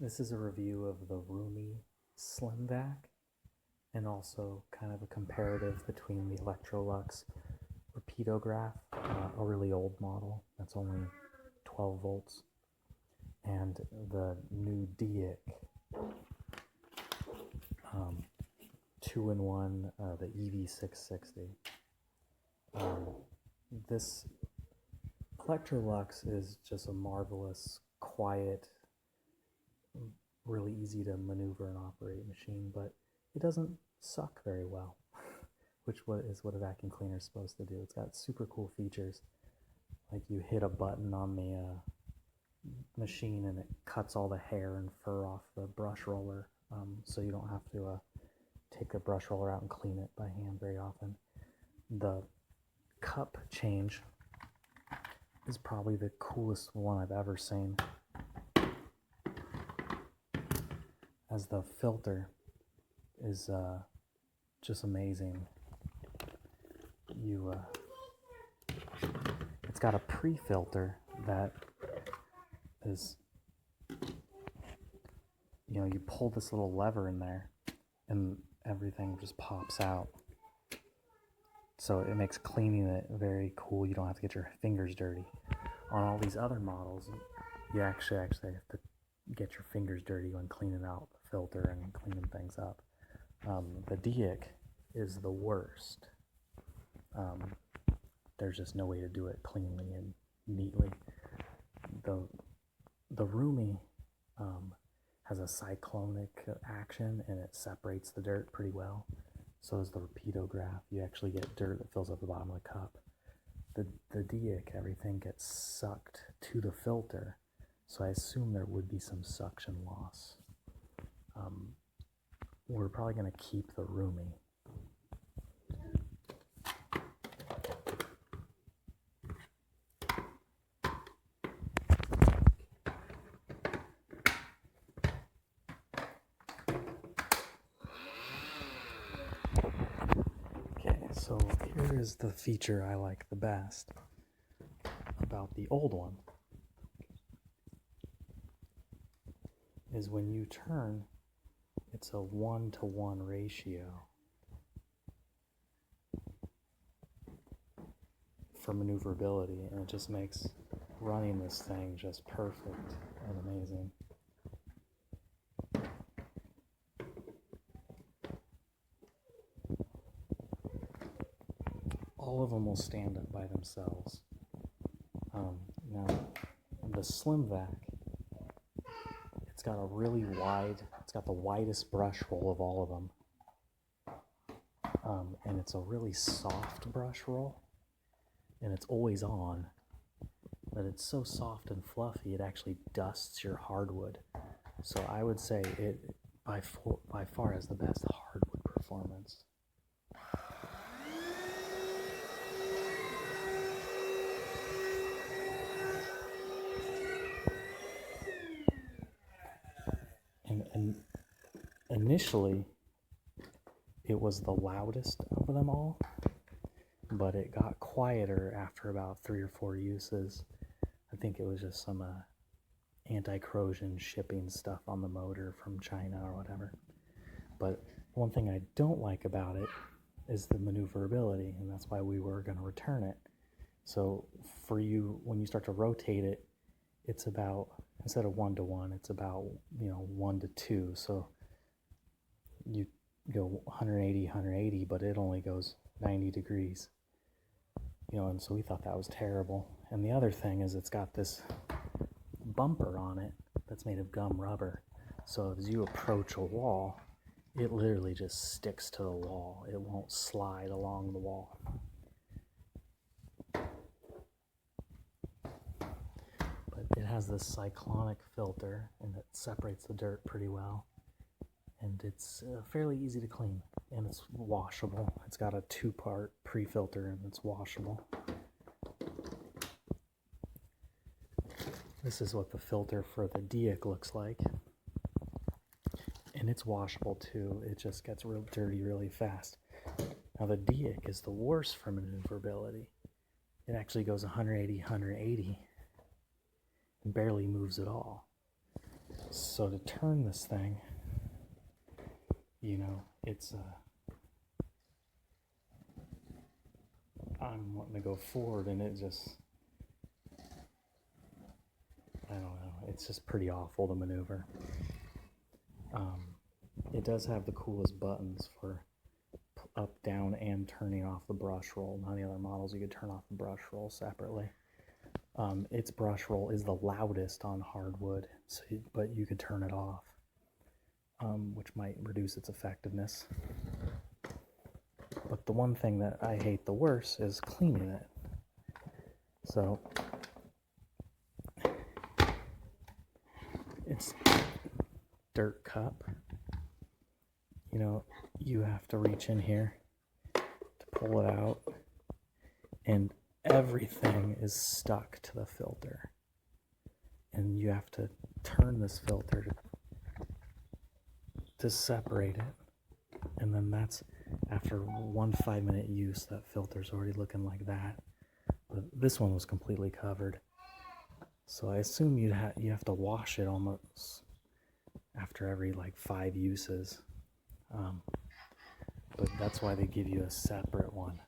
This is a review of the Roomie SlimVac and also kind of a comparative between the Electrolux Repeatograph, a really old model that's only 12 volts, and the new Diek 2-in-1, the EV660. This Electrolux is just a marvelous, quiet, really easy to maneuver and operate machine, but it doesn't suck very well, which is what a vacuum cleaner is supposed to do. It's got super cool features, like you hit a button on the machine and it cuts all the hair and fur off the brush roller, so you don't have to take the brush roller out and clean it by hand very often. The cup change is probably the coolest one I've ever seen, as the filter is just amazing. It's got a pre-filter that is, you pull this little lever in there and everything just pops out. So it makes cleaning it very cool. You don't have to get your fingers dirty. On all these other models, you actually have to get your fingers dirty when cleaning out the filter and cleaning things up. The Diek is the worst. There's just no way to do it cleanly and neatly. The Roomie has a cyclonic action and it separates the dirt pretty well. So does the Repeatograph. You actually get dirt that fills up the bottom of the cup. The Diek, everything gets sucked to the filter, so I assume there would be some suction loss. We're probably going to keep the Roomie. So here is the feature I like the best about the old one, is when you turn, it's a 1-to-1 ratio for maneuverability, and it just makes running this thing just perfect and amazing. All of them will stand up by themselves. Now, the SlimVac, it's got the widest brush roll of all of them. And it's a really soft brush roll, and it's always on, but it's so soft and fluffy it actually dusts your hardwood. So I would say it by far has the best hardwood performance. And initially, it was the loudest of them all, but it got quieter after about 3 or 4 uses. I think it was just some anti-corrosion shipping stuff on the motor from China or whatever. But one thing I don't like about it is the maneuverability, and that's why we were going to return it. So for you, when you start to rotate it, it's about, instead of 1-to-1, it's about 1-to-2. So you go 180, but it only goes 90 degrees. And so we thought that was terrible. And the other thing is it's got this bumper on it that's made of gum rubber. So as you approach a wall, it literally just sticks to the wall. It won't slide along the wall. It has this cyclonic filter, and it separates the dirt pretty well, and it's fairly easy to clean, and it's washable. It's got a 2-part pre-filter, and it's washable. This is what the filter for the Diek looks like, and it's washable too. It just gets real dirty really fast. Now the Diek is the worst for maneuverability. It actually goes 180, and barely moves at all. So to turn this thing, you know, it's I'm wanting to go forward and it just, I don't know, it's just pretty awful to maneuver. It does have the coolest buttons for up, down, and turning off the brush roll. None of the other models you could turn off the brush roll separately. Its brush roll is the loudest on hardwood, so but you could turn it off, which might reduce its effectiveness. But the one thing that I hate the worst is cleaning it. So it's dirt cup. You know, you have to reach in here to pull it out, and everything is stuck to the filter. And you have to turn this filter to separate it. And then that's after 1 5-minute use, that filter's already looking like that. But this one was completely covered. So I assume you have to wash it almost after every like 5 uses. But that's why they give you a separate one.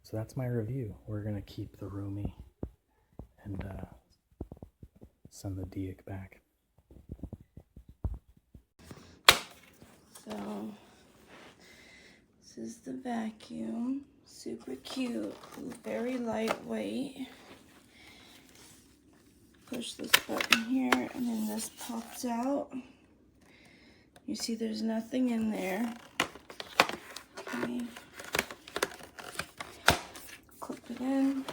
So that's my review. We're gonna keep the Roomie and send the Diak back. So this is the vacuum. Super cute, very lightweight. Push this button here and then this pops out. You see there's nothing in there. Okay. Clip it in.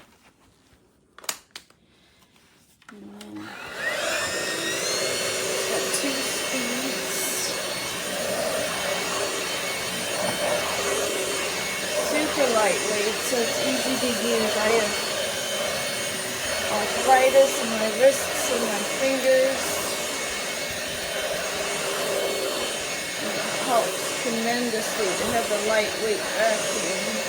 And then it's got 2 speeds. Super lightweight, so it's easy to use. I have arthritis in my wrists and my fingers. It helps tremendously to have the lightweight vacuum.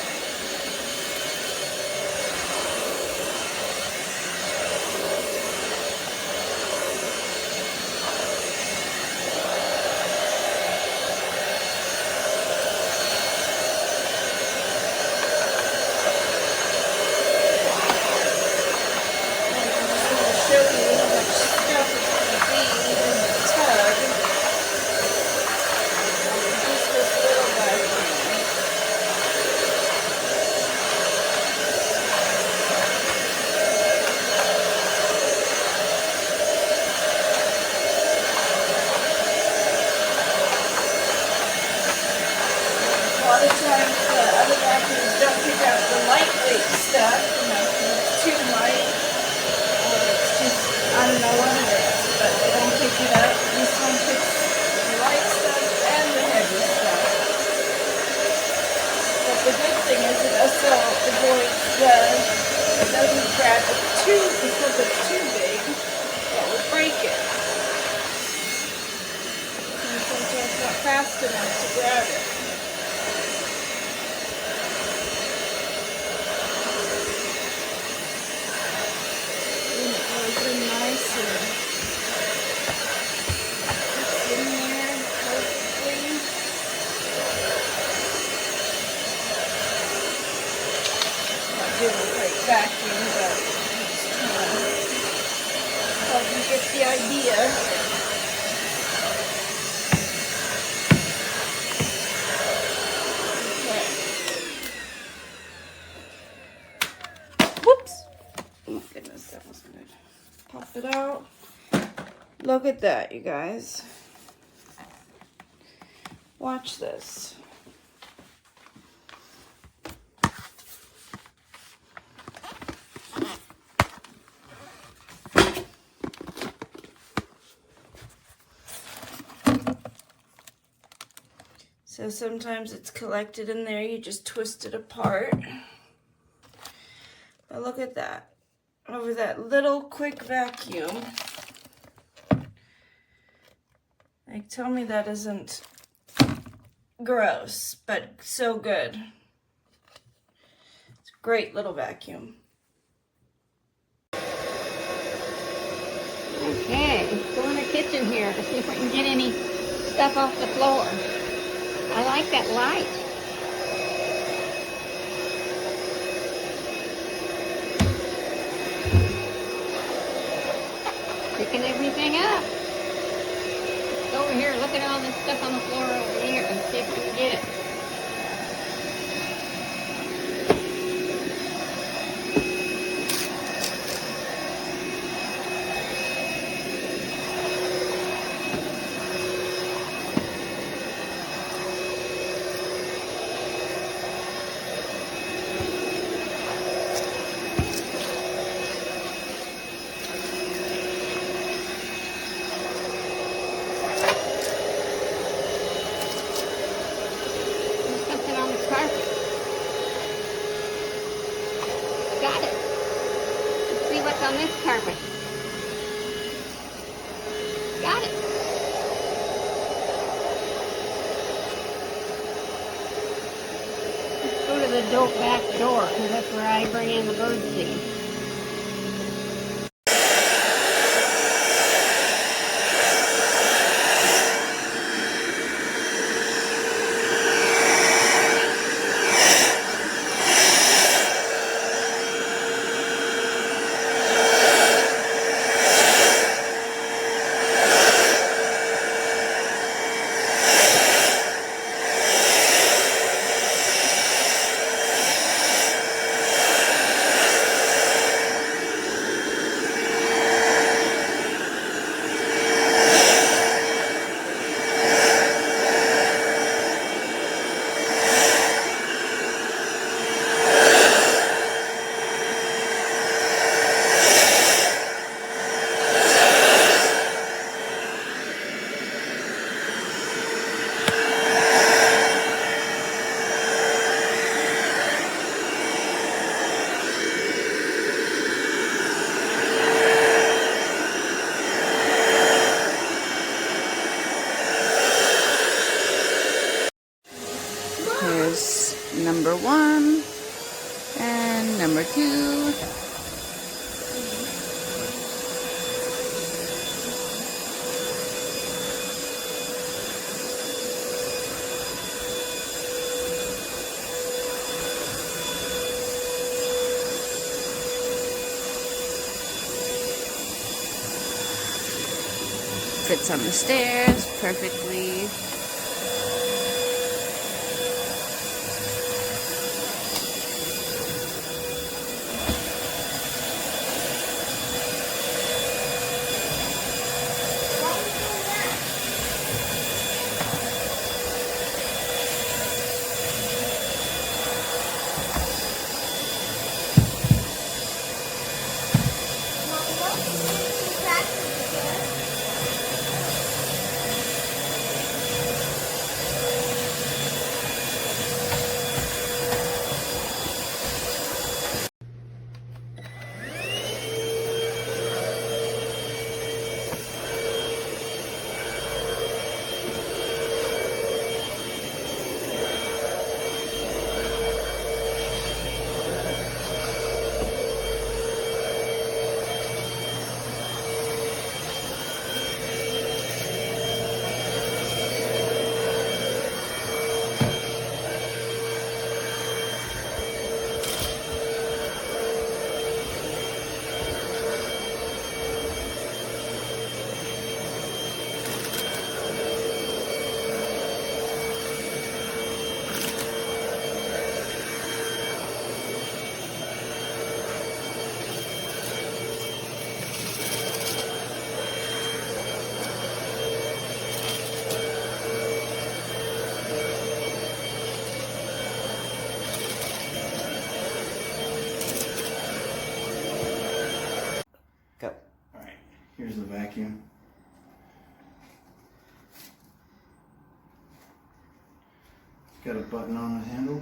A lot of times the other vacuums don't pick out the lightweight stuff, you know, because it's too light, or it's just, I don't know what it is, but they don't pick it up. This one picks the light stuff and the heavy stuff. But the good thing is it also avoids it doesn't grab it too, because it's too big, that would break it. And sometimes it's not fast enough to grab it. Nice and it's in there perfectly. Not doing a great vacuum, but I'm just trying to help you get the idea. Okay. Whoops! Oh my goodness, that wasn't good. Pop it out. Look at that, you guys. Watch this. So sometimes it's collected in there, you just twist it apart. But look at that. Over that little quick vacuum. Like, tell me that isn't gross, but so good. It's a great little vacuum. Okay, let's go in the kitchen here to see if we can get any stuff off the floor. I like that light. Picking everything up. Let's go over here, look at all this stuff on the floor over here and see if we can get it. There's something on the carpet. Got it. Let's see what's on this carpet. Got it. Let's go to the back door because that's where I bring in the bird seed. Here's number 1 and number 2. Fits on the stairs perfectly. Go. Alright, here's the vacuum. It's got a button on the handle.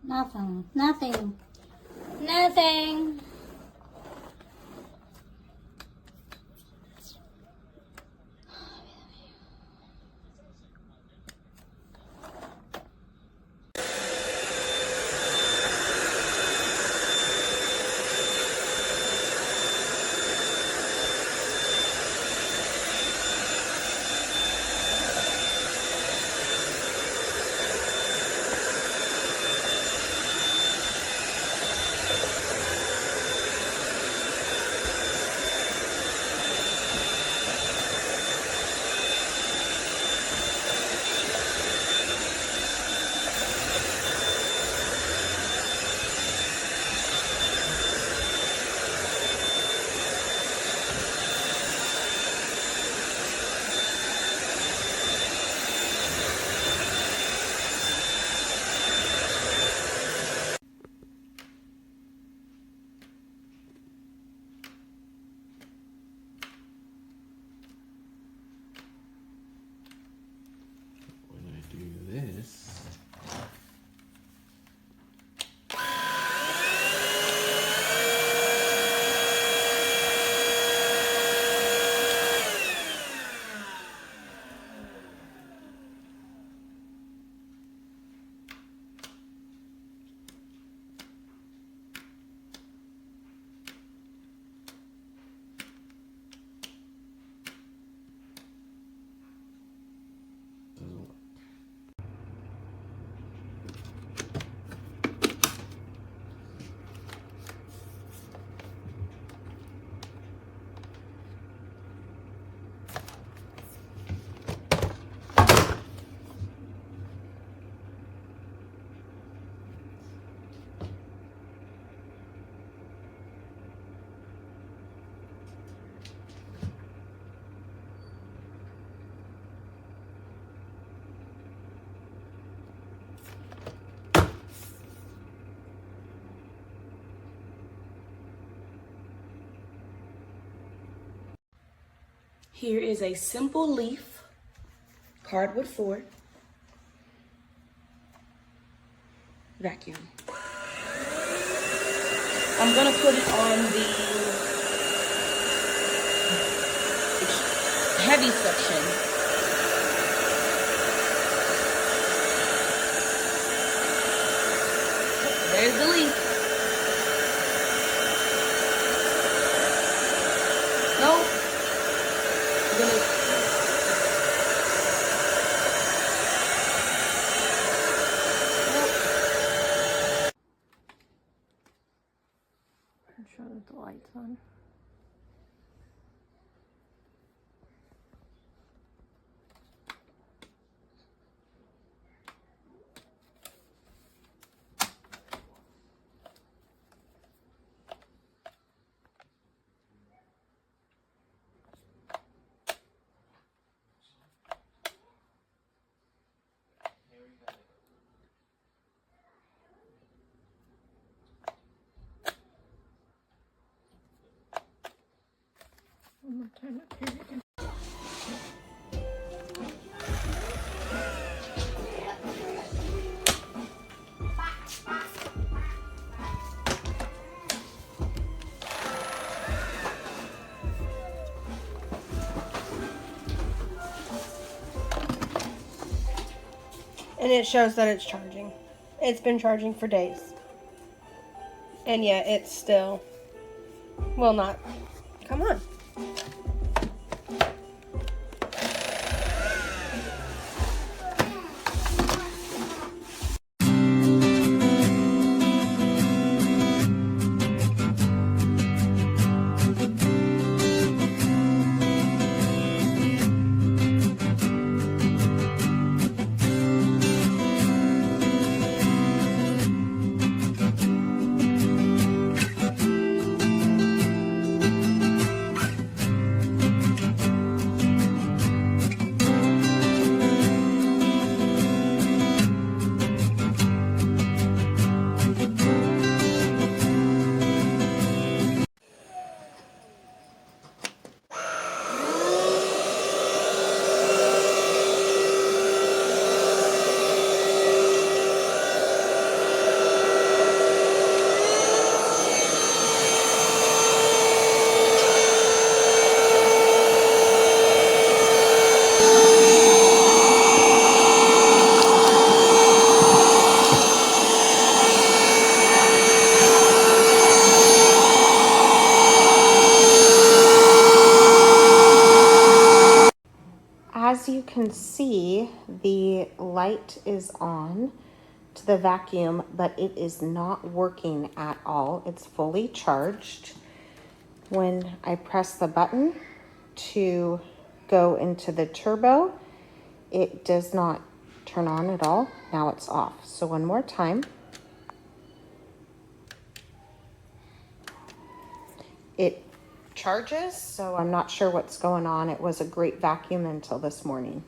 Nothing. Nothing. Nothing. When I do this, doesn't work. Here is a simple leaf, cardwood Ford, vacuum. I'm gonna put it on the heavy section. There's the leaf. Nope. Show that the light's on. One more time up here again. And it shows that it's charging. It's been charging for days. And yet it's still will not come on. As you can see, the light is on to the vacuum, but it is not working at all. It's fully charged. When I press the button to go into the turbo, it does not turn on at all. Now it's off. So one more time. It charges, so I'm not sure what's going on. It was a great vacuum until this morning.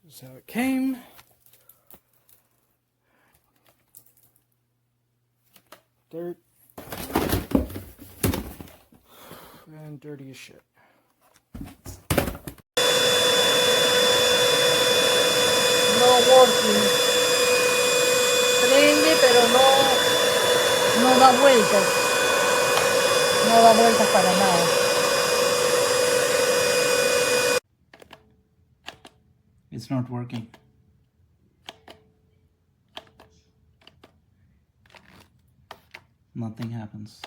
This is how it came. Dirt. And dirty as shit. No working. Prende pero no da vueltas. No da vueltas para nada. It's not working. Nothing happens.